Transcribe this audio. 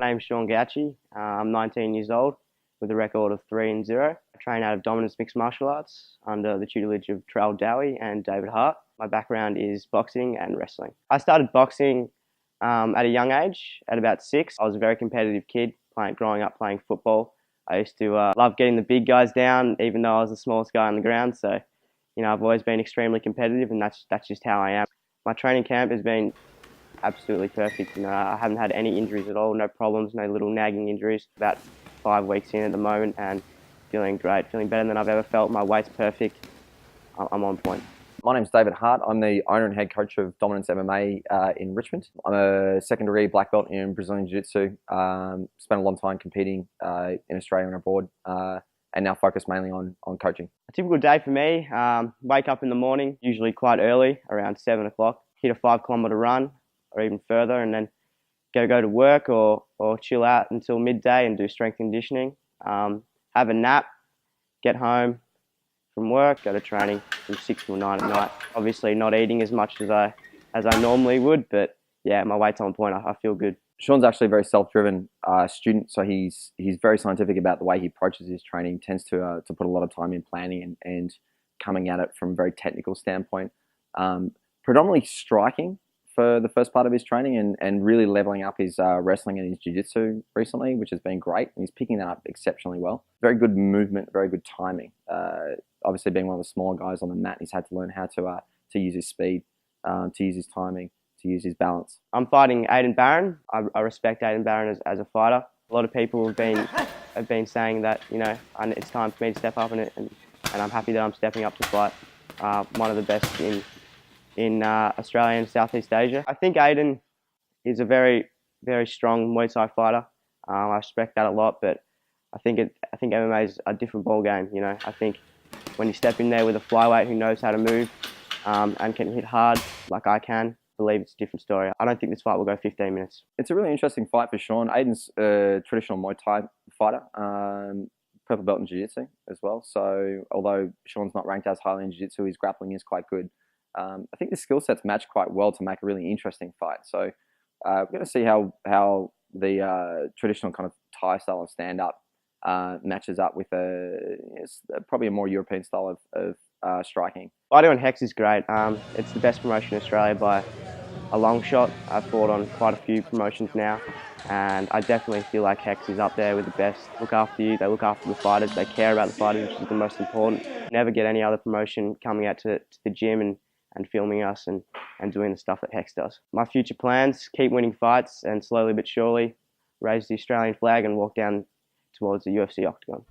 My name's Gauci. I'm 19 years old with a record of 3-0. I train out of Dominance Mixed Martial Arts under the tutelage of Dowie and David Hart. My background is boxing and wrestling. I started boxing at a young age, at about 6. I was a very competitive kid, growing up playing football. I used to love getting the big guys down, even though I was the smallest guy on the ground. So, I've always been extremely competitive, and that's just how I am. My training camp has been absolutely perfect. I haven't had any injuries at all, no problems, no little nagging injuries. About 5 weeks in at the moment and feeling great, feeling better than I've ever felt. My weight's perfect. I'm on point. My name's David Hart. I'm the owner and head coach of Dominance MMA in Richmond. I'm a second-degree black belt in Brazilian Jiu-Jitsu. Spent a long time competing in Australia and abroad, and now focus mainly on coaching. A typical day for me, wake up in the morning, usually quite early, around 7 o'clock, hit a 5-kilometre run or even further, and then go to work or chill out until midday and do strength conditioning. Have a nap, get home from work, go to training from 6 till 9 at night. Obviously not eating as much as I normally would, but yeah, my weight's on point. I feel good. Sean's actually a very self-driven student, so he's very scientific about the way he approaches his training. Tends to put a lot of time in planning and coming at it from a very technical standpoint. Predominantly striking for the first part of his training and really leveling up his wrestling and his jiu-jitsu recently, which has been great. And he's picking that up exceptionally well. Very good movement, very good timing. Obviously being one of the smaller guys on the mat, he's had to learn how to use his speed, to use his timing, to use his balance. I'm fighting Aden Baron. I respect Aidan Baron as a fighter. A lot of people have been saying that, it's time for me to step up and I'm happy that I'm stepping up to fight one of the best in Australia and Southeast Asia. I think Aden is a very, very strong Muay Thai fighter. I respect that a lot, but I think MMA is a different ball game. I think when you step in there with a flyweight who knows how to move and can hit hard like I can, I believe it's a different story. I don't think this fight will go 15 minutes. It's a really interesting fight for Sean. Aidan's a traditional Muay Thai fighter, purple belt in Jiu-Jitsu as well. So although Sean's not ranked as highly in Jiu-Jitsu, his grappling is quite good. I think the skill sets match quite well to make a really interesting fight. So we're going to see how the traditional kind of Thai style of stand-up matches up with probably a more European style of striking. Fighting on Hex is great. It's the best promotion in Australia by a long shot. I've fought on quite a few promotions now, and I definitely feel like Hex is up there with the best. Look after you, they look after the fighters, they care about the fighters, which is the most important. Never get any other promotion coming out to the gym and filming us and doing the stuff that Hex does. My future plans, keep winning fights and slowly but surely raise the Australian flag and walk down towards the UFC octagon.